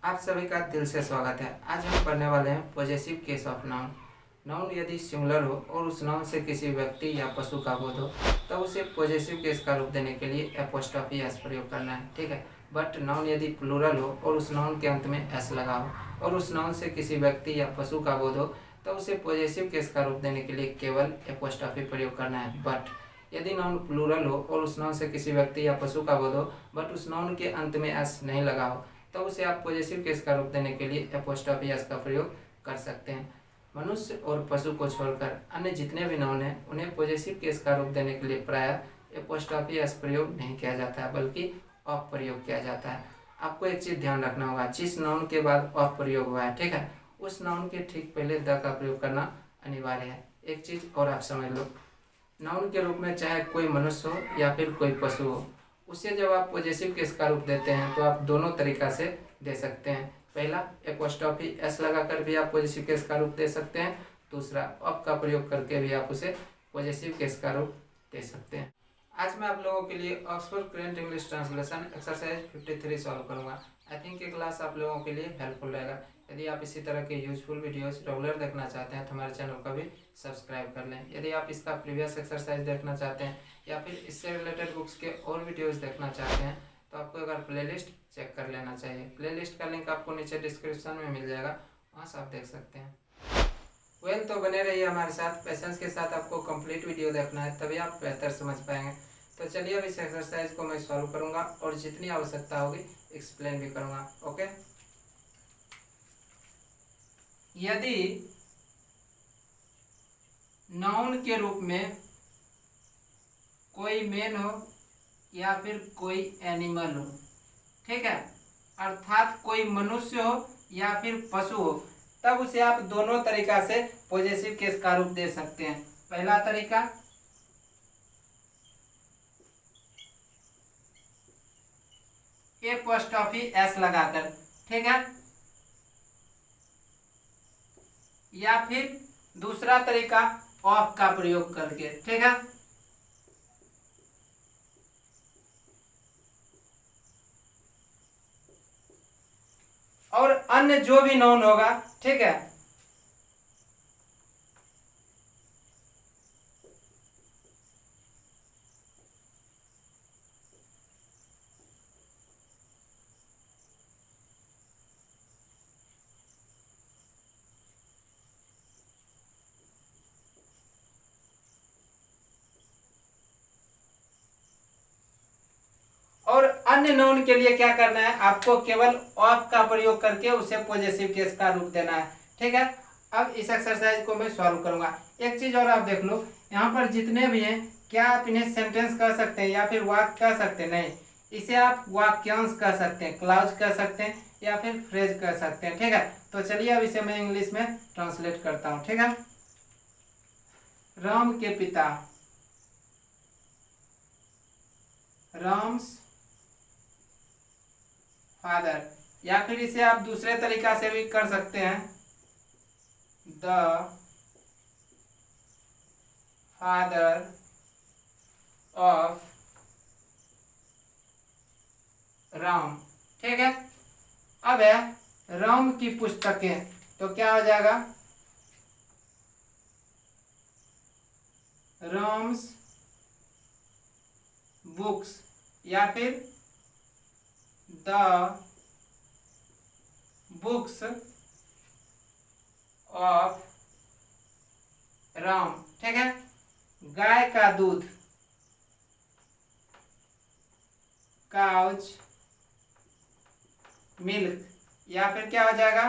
आप सभी का दिल से स्वागत है। आज हम पढ़ने वाले हैं possessive case of noun. Noun यदि सिंगुलर हो और उस नाउन से किसी व्यक्ति या पशु का बोध हो तब उसे पॉजेसिव केस का रूप देने के लिए एपोस्ट्रोफी एस प्रयोग करना है, ठीक है। बट नाउन यदि प्लूरल हो और उस नाउन के अंत में एस लगा हो और उस नाउन से किसी व्यक्ति या पशु का बोध हो तब उसे पॉजेसिव केस का रूप देने के लिए केवल एपोस्ट्रोफी प्रयोग करना है। बट यदि नाउन प्लूरल हो और उस नाउन से किसी व्यक्ति या पशु का बोध हो बट उस नाउन के अंत में एस नहीं लगा हो तो उसे आप पॉजेसिव केस का रूप देने के लिए एपोस्ट्रोफी एस का प्रयोग कर सकते हैं। मनुष्य और पशु को छोड़कर अन्य जितने भी नाउन हैं उन्हें पॉजेसिव केस का रूप देने के लिए प्रायः एपोस्ट्रोफी एस प्रयोग नहीं किया जाता है बल्कि ऑफ प्रयोग किया जाता है। आपको एक चीज़ ध्यान रखना होगा, जिस नाउन के बाद ऑफ प्रयोग हुआ है, ठीक है, उस नाउन के ठीक पहले द का प्रयोग करना अनिवार्य है। एक चीज़ और आप समझ लो, नाउन के रूप में चाहे कोई मनुष्य हो या फिर कोई पशु हो, उसे जब आप पॉजेसिव केस का रूप देते हैं तो आप दोनों तरीका से दे सकते हैं। पहला, एपोस्ट्रोफी एस लगाकर भी आप पॉजेसिव केस का रूप दे सकते हैं। दूसरा, ऑफ का प्रयोग करके भी आप उसे पॉजेसिव केस का रूप दे सकते हैं। आज मैं आप लोगों के लिए Oxford current English translation exercise 53 solve करूंगा। आई थिंक ये क्लास आप लोगों के लिए हेल्पफुल रहेगा। यदि आप इसी तरह के यूजफुल वीडियोस रेगुलर देखना चाहते हैं तो हमारे चैनल को भी सब्सक्राइब कर लें। यदि आप इसका प्रीवियस एक्सरसाइज देखना चाहते हैं या फिर इससे रिलेटेड बुक्स के और वीडियोस देखना चाहते हैं तो आपको अगर प्लेलिस्ट चेक कर लेना चाहिए। प्लेलिस्ट का लिंक आपको नीचे डिस्क्रिप्शन में मिल जाएगा, वहाँ से आप देख सकते हैं। तो बने रहिए हमारे साथ, पेशेंस के साथ आपको कंप्लीट वीडियो देखना है तभी आप बेहतर समझ पाएंगे। तो चलिए अब इस एक्सरसाइज को मैं सॉल्व करूंगा और जितनी आवश्यकता होगी एक्सप्लेन भी करूंगा। ओके, यदि नाउन के रूप में कोई मैन हो या फिर कोई एनिमल हो, ठीक है, अर्थात कोई मनुष्य हो या फिर पशु हो, तब उसे आप दोनों तरीका से पॉजेसिव केस का रूप दे सकते हैं। पहला तरीका, एपोस्ट्रोफी एस लगाकर, ठीक है, या फिर दूसरा तरीका ऑफ का प्रयोग करके, ठीक है। और अन्य जो भी नाउन होगा, ठीक है, और अन्य नाउन के लिए क्या करना है, आपको केवल ऑफ का प्रयोग करके उसे पॉजेसिव केस का रूप देना है, ठीक है। अब इस एक्सरसाइज को मैं सॉल्व करूंगा। एक चीज और आप देख लो, यहाँ पर जितने भी हैं, क्या आप इन्हें सेंटेंस कह सकते हैं या फिर वाक्य कह सकते हैं? नहीं, इसे आप वाक्यांश कह सकते हैं, क्लाउज कह सकते हैं या फिर फ्रेज कह सकते हैं, ठीक है। तो चलिए अब इसे मैं इंग्लिश में ट्रांसलेट करता हूँ, ठीक है। राम के पिता, राम्स फादर, या फिर इसे आप दूसरे तरीका से भी कर सकते हैं, द फादर ऑफ राम, ठीक है। अब है राम की पुस्तकें, तो क्या हो जाएगा, राम्स बुक्स, या फिर द बुक्स ऑफ राम, ठीक है। गाय का दूध, काउज मिल्क, या फिर क्या हो जाएगा,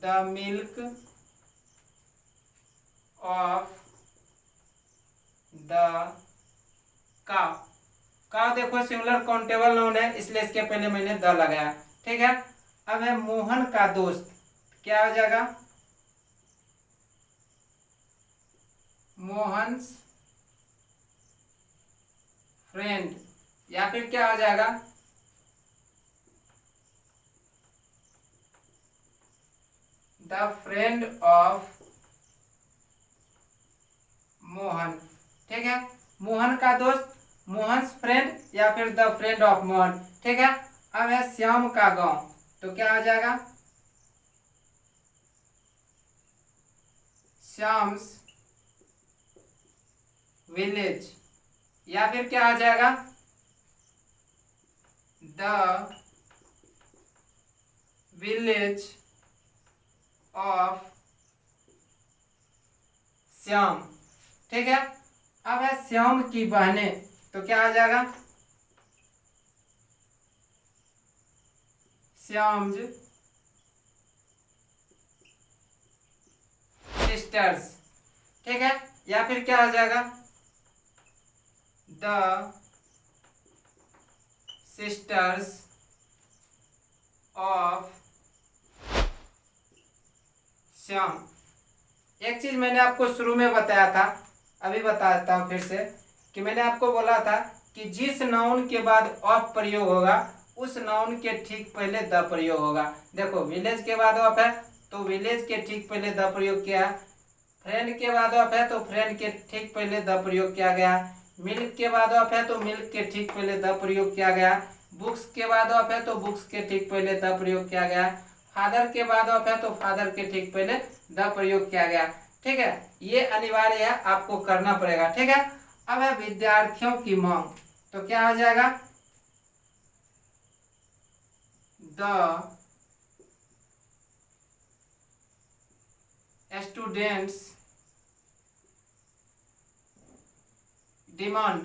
the milk of the cow. Cow देखो सिंगुलर काउंटेबल नाउन है इसलिए इसके पहले मैंने द लगाया, ठीक है। अब है मोहन का दोस्त, क्या हो जाएगा, मोहन्स फ्रेंड, या फिर क्या हो जाएगा, द फ्रेंड ऑफ मोहन, ठीक है। मोहन का दोस्त, मोहन्स फ्रेंड, या फिर द फ्रेंड ऑफ मोहन, ठीक है। अब है श्याम का गांव, तो क्या आ जाएगा, श्याम्स विलेज, या फिर क्या आ जाएगा, द विलेज ऑफ श्याम। ठीक है, अब है श्याम की बहनें, तो क्या आ जाएगा, श्याम्स सिस्टर्स। ठीक है, या फिर क्या आ जाएगा, द सिस्टर्स ऑफ श्याम। एक चीज मैंने आपको शुरू में बताया था, अभी बताता हूं फिर से, कि मैंने आपको बोला था कि जिस नाउन के बाद ऑफ प्रयोग होगा उस नाउन के ठीक पहले द प्रयोग होगा। देखो विलेज के बाद ऑफ है तो विलेज के ठीक पहले द प्रयोग किया, फ्रेंड के बाद ऑफ है तो फ्रेंड के ठीक पहले द प्रयोग किया गया, मिल्क के बाद ऑफ है तो मिल्क के ठीक पहले द प्रयोग किया गया, बुक्स के बाद ऑफ है तो बुक्स के ठीक पहले द प्रयोग किया गया, फादर के बाद ऑफ है तो फादर के ठीक पहले द प्रयोग किया गया। ठीक है, ये अनिवार्य है, आपको करना पड़ेगा। ठीक है, अब है विद्यार्थियों की मांग, तो क्या आ जाएगा, द स्टूडेंट्स डिमांड।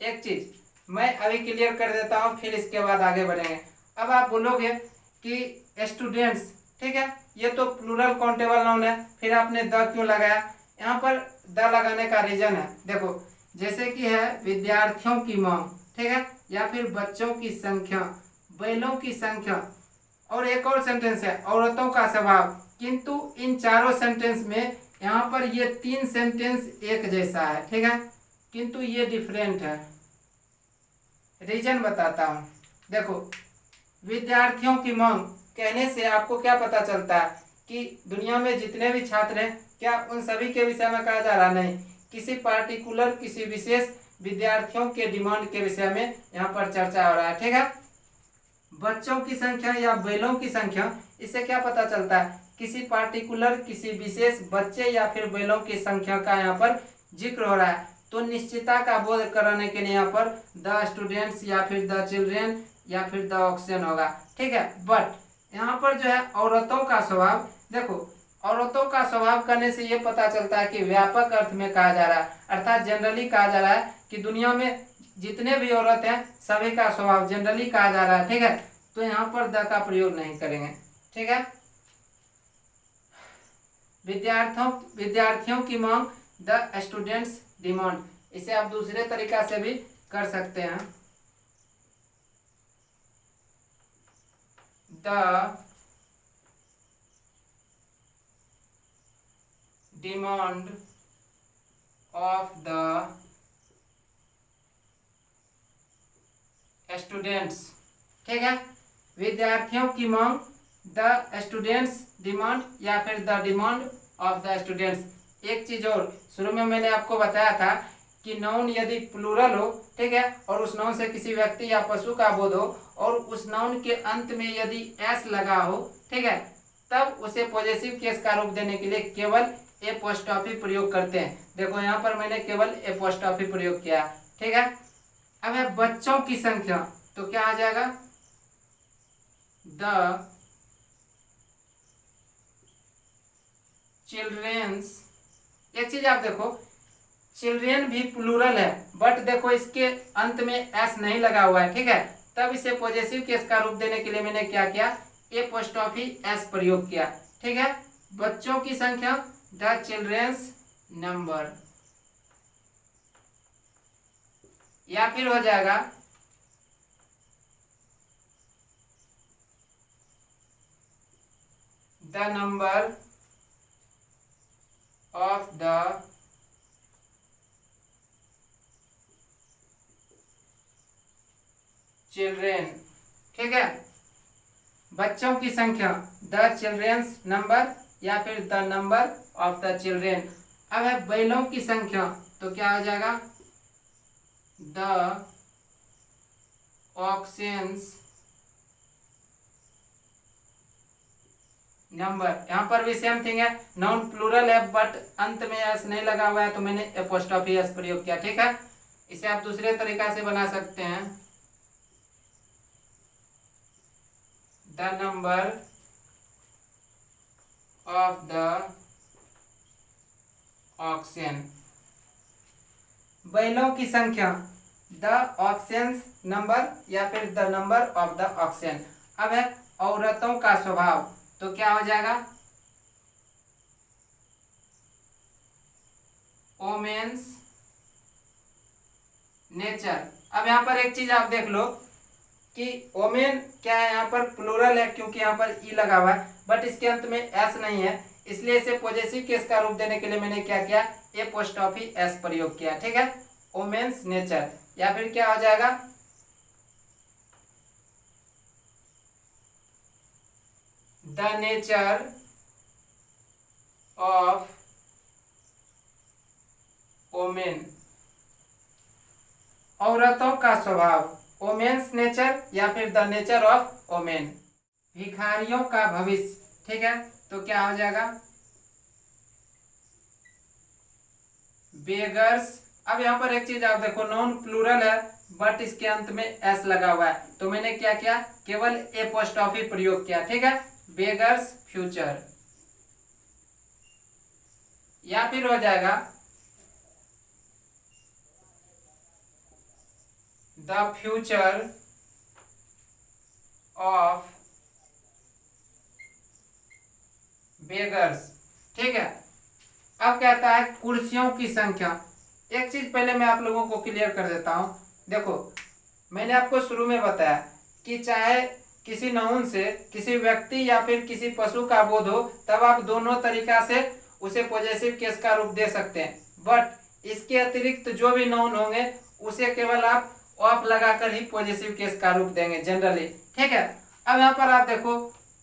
एक चीज मैं अभी क्लियर कर देता हूं, फिर इसके बाद आगे बढ़ेंगे। अब आप बोलोगे कि स्टूडेंट्स, ठीक है, ये तो प्लूरल काउंटेबल नाउन है, फिर आपने द क्यों लगाया, यहाँ पर द लगाने का रीजन है, देखो जैसे कि है विद्यार्थियों की मांग, ठीक है, या फिर बच्चों की संख्या, बैलों की संख्या, और एक और सेंटेंस है औरतों का स्वभाव। किंतु इन चारों सेंटेंस में यहाँ पर ये तीन सेंटेंस एक जैसा है, ठीक है, किंतु ये डिफरेंट है। रीजन बताता हूँ, देखो विद्यार्थियों की मांग कहने से आपको क्या पता चलता है कि दुनिया में जितने भी छात्र हैं क्या उन सभी के विषय में कहा जा रहा, नहीं, किसी पार्टिकुलर किसी विशेष विद्यार्थियों के डिमांड के विषय में यहाँ पर चर्चा हो रहा है। ठीक है, बच्चों की संख्या या बैलों की संख्या, इससे क्या पता चलता है, किसी पार्टिकुलर किसी विशेष बच्चे या फिर बैलों की संख्या का यहाँ पर जिक्र हो रहा है, तो निश्चितता का बोध कराने के लिए यहाँ पर द स्टूडेंट्स या फिर द चिल्ड्रेन या फिर द ऑक्शन होगा। ठीक है, बट यहाँ पर जो है औरतों का स्वभाव, देखो औरतों का स्वभाव करने से ये पता चलता है कि व्यापक अर्थ में कहा जा रहा है, अर्थात जनरली कहा जा रहा है कि दुनिया में जितने भी औरत हैं सभी का स्वभाव जनरली कहा जा रहा है। ठीक है, तो यहाँ पर द का प्रयोग नहीं करेंगे। ठीक है, विद्यार्थियों की मांग, द स्टूडेंट्स डिमांड, इसे आप दूसरे तरीका से भी कर सकते हैं, the demand of the students. ठीक है, विद्यार्थियों की मांग, द स्टूडेंट्स डिमांड या फिर the demand of the students. एक चीज और, शुरू में मैंने आपको बताया था कि नाउन यदि प्लूरल हो, ठीक है, और उस नाउन से किसी व्यक्ति या पशु का बोध हो और उस नाउन के अंत में यदि एस लगा हो, ठीक है, तब उसे पॉजेसिव केस का रूप देने के लिए केवल एपोस्ट्रोफी प्रयोग करते हैं। देखो यहाँ पर मैंने केवल एपोस्ट्रोफी प्रयोग किया। ठीक है, अब है बच्चों की संख्या, तो क्या आ जाएगा, द चिल्ड्रेन्स। एक चीज आप देखो, चिल्ड्रेन भी प्लूरल है, बट देखो इसके अंत में एस नहीं लगा हुआ है। ठीक है, तब इसे पॉजेसिव केस का रूप देने के लिए मैंने क्या किया, एपोस्ट्रोफी एस प्रयोग किया। ठीक है, बच्चों की संख्या, द चिल्ड्रेन्स नंबर, या फिर हो जाएगा the number of the children. ठीक है, बच्चों की संख्या, द चिल्ड्रेन्स नंबर या फिर the number of the children. अब है बैलों की संख्या, तो क्या हो जाएगा, द ऑक्सेंस नंबर। यहाँ पर भी सेम थिंग है, नाउन प्लूरल है बट अंत में एस नहीं लगा हुआ है तो मैंने एपोस्ट्रोफी एस प्रयोग किया। ठीक है, इसे आप दूसरे तरीका से बना सकते हैं, the number of the auction, बैलों की संख्या, द ऑक्शन नंबर या फिर the number of the auction. अब है औरतों का स्वभाव, तो क्या हो जाएगा, वोमेन्स नेचर। अब यहाँ पर एक चीज आप देख लो कि वोमेन क्या है, यहाँ पर प्लूरल है क्योंकि यहाँ पर ई लगा हुआ है, बट इसके अंत में एस नहीं है, इसलिए इसे पॉजेसिव केस का रूप देने के लिए मैंने क्या किया, एपोस्ट्रोफी एस प्रयोग किया। ठीक है, वोमेन्स नेचर, या फिर क्या हो जाएगा, द नेचर ऑफ वोमेन, औरतों का स्वभाव, वोमेन्स नेचर या फिर द नेचर ऑफ वोमेन। भिखारियों का भविष्य, ठीक है, तो क्या हो जाएगा, बेगर्स। अब यहाँ पर एक चीज आप देखो, नॉन प्लूरल है बट इसके अंत में एस लगा हुआ है, तो मैंने क्या किया, केवल एपोस्ट्रोफी प्रयोग किया। ठीक है, बेगर्स फ्यूचर, या फिर हो जाएगा द फ्यूचर ऑफ बेगर्स। ठीक है, अब कहता है कुर्सियों की संख्या। एक चीज पहले मैं आप लोगों को क्लियर कर देता हूं, देखो मैंने आपको शुरू में बताया कि चाहे किसी नाउन से किसी व्यक्ति या फिर किसी पशु का बोध हो, तब आप दोनों तरीका से उसे पॉजेसिव केस का रूप दे सकते हैं, बट इसके अतिरिक्त जो भी नाउन होंगे उसे केवल आप ऑफ लगाकर ही पॉजेसिव केस का रूप देंगे जनरली। ठीक है, अब यहाँ पर आप देखो,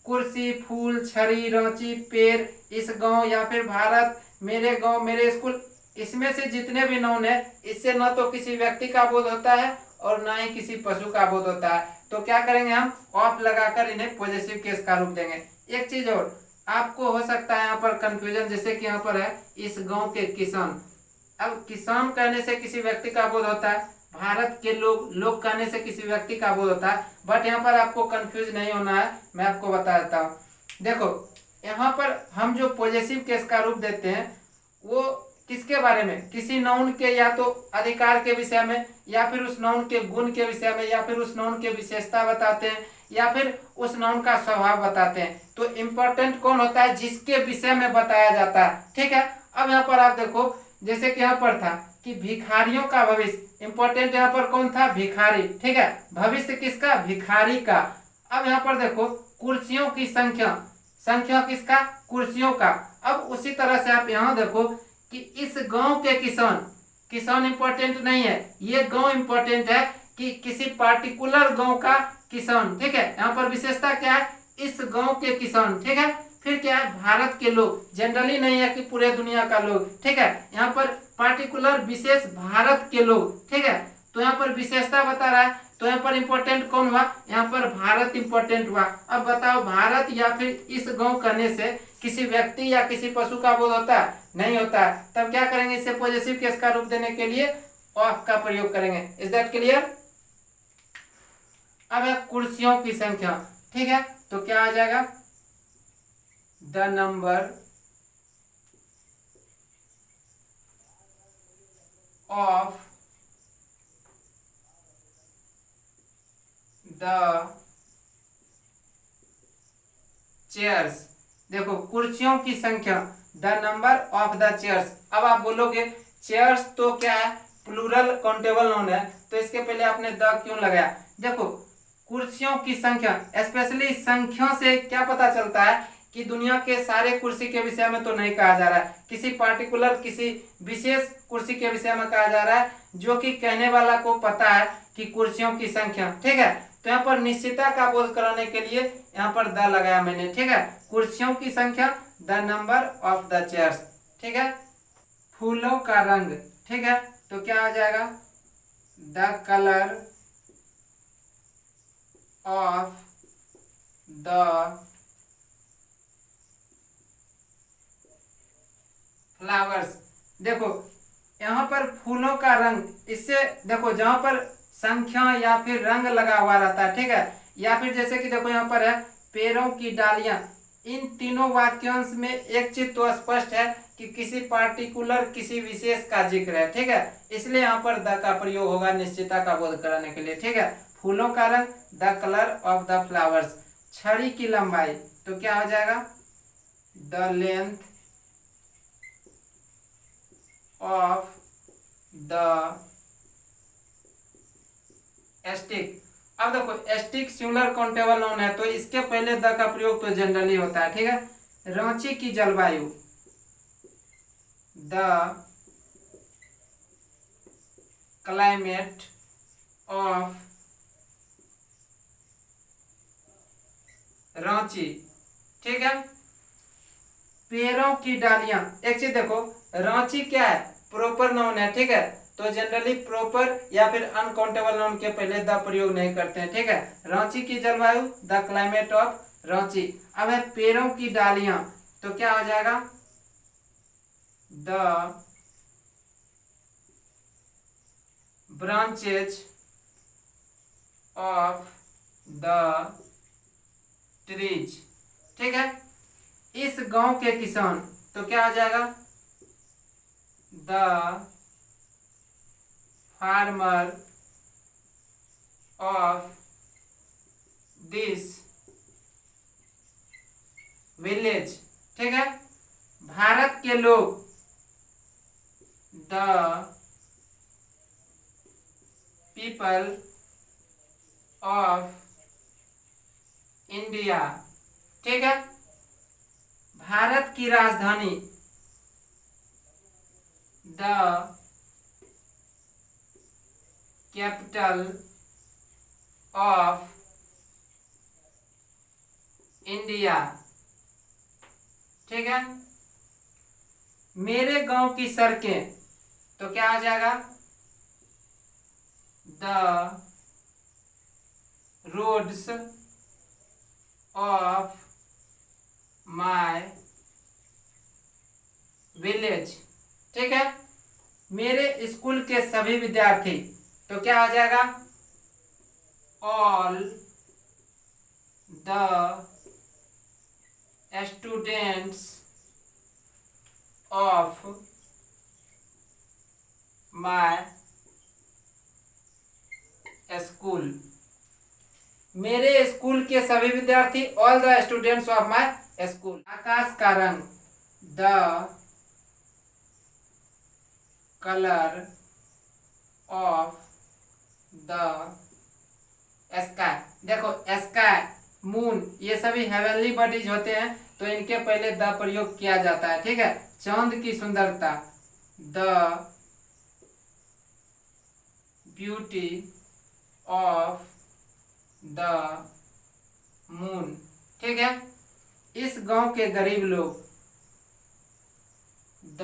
कुर्सी, फूल, छड़ी, रांची, पेड़, इस गांव या फिर भारत, मेरे गांव, मेरे स्कूल, इसमें से जितने भी नाउन है, इससे न तो किसी व्यक्ति का बोध होता है और ना ही किसी पशु का बोध होता है, तो क्या करेंगे, हम ऑफ लगाकर इन्हें पॉजेसिव केस का रूप देंगे। एक चीज और आपको हो सकता है यहाँ पर कंफ्यूजन, जैसे कि यहाँ पर है इस गांव के किसान। अब किसान कहने से किसी व्यक्ति का बोध होता है, भारत के लोग, लोग कहने से किसी व्यक्ति का बोध होता है, बट यहाँ पर आपको कंफ्यूज नहीं होना है, मैं आपको बता देता हूँ। देखो यहाँ पर हम जो पॉजेसिव केस का रूप देते हैं वो किसके बारे में, किसी नाउन के या तो अधिकार के विषय में, या फिर उस नाउन के गुण के विषय में, या फिर उस नाउन के विशेषता बताते हैं, या फिर उस नाउन का स्वभाव बताते हैं। तो इम्पोर्टेंट कौन होता है, जिसके विषय में बताया जाता है। ठीक है, अब यहाँ पर आप देखो, जैसे कि यहाँ पर था कि भिखारियों का भविष्य, इंपॉर्टेंट यहाँ पर कौन था, भिखारी। ठीक है, भविष्य किसका, भिखारी का। अब यहाँ पर देखो कुर्सियों की संख्या, संख्या किसका, कुर्सियों का। अब उसी तरह से आप यहाँ देखो कि इस गांव के किसान, किसान इंपॉर्टेंट नहीं है, ये गांव इंपॉर्टेंट है कि किसी पार्टिकुलर गांव का किसान। ठीक है, यहाँ पर विशेषता क्या है, इस गांव के किसान। ठीक है, फिर क्या है, भारत के लोग, जनरली नहीं है कि पूरे दुनिया का लोग। ठीक है, यहाँ पर पार्टिकुलर विशेष भारत के लोग। ठीक है, तो यहाँ पर विशेषता बता रहा है, तो यहाँ पर इंपॉर्टेंट कौन हुआ, यहाँ पर भारत इंपॉर्टेंट हुआ। अब बताओ, भारत या फिर इस गांव करने से किसी व्यक्ति या किसी पशु का बोध होता है, नहीं होता है, तब क्या करेंगे, इसे पॉजेसिव केस का रूप देने के लिए ऑफ का प्रयोग करेंगे। Is that clear. अब है कुर्सियों की संख्या। ठीक है, तो क्या आ जाएगा, the number of the chairs. देखो कुर्सियों की संख्या, the number of the chairs. अब आप बोलोगे चेयर्स तो क्या है, प्लूरल काउंटेबल नाउन है, तो इसके पहले आपने द क्यों लगाया। देखो कुर्सियों की संख्या, स्पेशली संख्या से क्या पता चलता है कि दुनिया के सारे कुर्सी के विषय में तो नहीं कहा जा रहा है, किसी पार्टिकुलर किसी विशेष कुर्सी के विषय में कहा जा रहा है, जो कि कहने वाला को पता है कि कुर्सियों की संख्या। ठीक है, तो यहाँ पर निश्चितता का बोध कराने के लिए यहाँ पर द लगाया मैंने। ठीक है, कुर्सियों की संख्या, the number of the chairs. ठीक है, फूलों का रंग। ठीक है, तो क्या आ जाएगा, the colour of the flowers. देखो यहाँ पर फूलों का रंग, इससे देखो जहाँ पर संख्या या फिर रंग लगा हुआ रहता है, ठीक है, या फिर जैसे कि देखो यहाँ पर है पेड़ों की डालियां, इन तीनों वाक्यांश में एक चीज तो स्पष्ट है कि किसी पार्टिकुलर किसी विशेष का जिक्र है, ठीक है, इसलिए यहाँ पर द का प्रयोग होगा निश्चितता का बोध कराने के लिए, ठीक है। फूलों का रंग, the colour of the flowers. छड़ी की लंबाई, तो क्या हो जाएगा, the length of the stick. अब देखो स्टिक सिंगुलर काउंटेबल नाउन है, तो इसके पहले द का प्रयोग तो जनरली होता है, ठीक है। रांची की जलवायु, द क्लाइमेट ऑफ रांची, ठीक है। पेड़ों की डालियां, एक चीज देखो, रांची क्या है, प्रॉपर नाउन है, ठीक है, तो जनरली प्रॉपर या फिर अनकाउंटेबल नाउन के पहले द प्रयोग नहीं करते हैं, ठीक है। रांची की जलवायु, द क्लाइमेट ऑफ रांची। अब है पेड़ों की डालियां, तो क्या हो जाएगा, the branches of the trees, ठीक है। इस गांव के किसान, तो क्या हो जाएगा, the farmer of this village, ठीक है। भारत के लोग, द पीपल ऑफ इंडिया, ठीक है। भारत की राजधानी, द कैपिटल ऑफ इंडिया, ठीक है। मेरे गांव की सड़कें, तो क्या आ जाएगा, the roads of my village, ठीक है। मेरे स्कूल के सभी विद्यार्थी, तो क्या आ जाएगा, all the students of my school. मेरे स्कूल के सभी विद्यार्थी, all the students of my school. आकाश का रंग, the colour of the sky. देखो स्काई, मून, ये सभी हेवनली बॉडीज होते हैं, तो इनके पहले द प्रयोग किया जाता है, ठीक है। चांद की सुंदरता, the beauty of the moon, ठीक है। इस गांव के गरीब लोग, the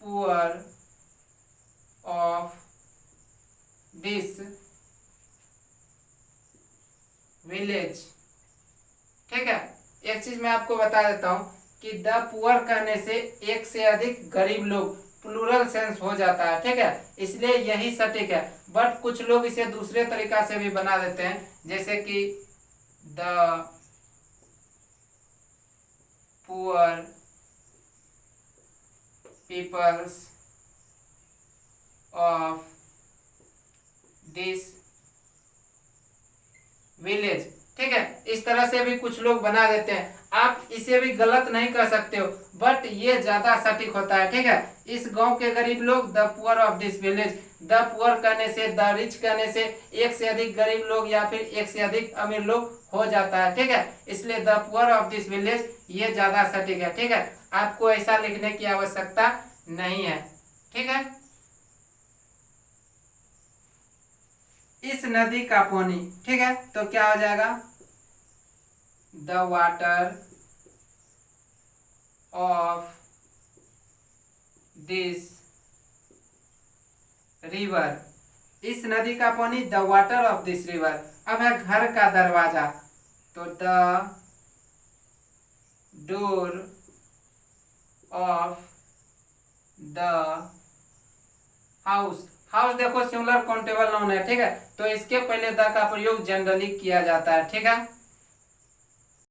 poor of this village, ठीक है। एक चीज मैं आपको बता देता हूं कि द पुअर कहने से एक से अधिक गरीब लोग प्लूरल सेंस हो जाता है, ठीक है, इसलिए यही सटीक है। बट कुछ लोग इसे दूसरे तरीका से भी बना देते हैं, जैसे कि the poor peoples of this village, ठीक है, इस तरह से भी कुछ लोग बना देते हैं। आप इसे भी गलत नहीं कर सकते हो, बट ये ज्यादा सटीक होता है, ठीक है। इस गांव के गरीब लोग, the poor of this village. The poor कहने से, द रिच कहने से एक से अधिक गरीब लोग या फिर एक से अधिक अमीर लोग हो जाता है, ठीक है, इसलिए the poor of this village ये ज्यादा सटीक है, ठीक है। आपको ऐसा लिखने की आवश्यकता नहीं है, ठीक है। इस नदी का पानी, ठीक है, तो क्या हो जाएगा, the water of this river. इस नदी का पानी, the water of this river. अब है घर का दरवाजा, तो the door of the house. House देखो सिंगुलर काउंटेबल नाउन है, ठीक है, तो इसके पहले द का प्रयोग जनरली किया जाता है, ठीक है।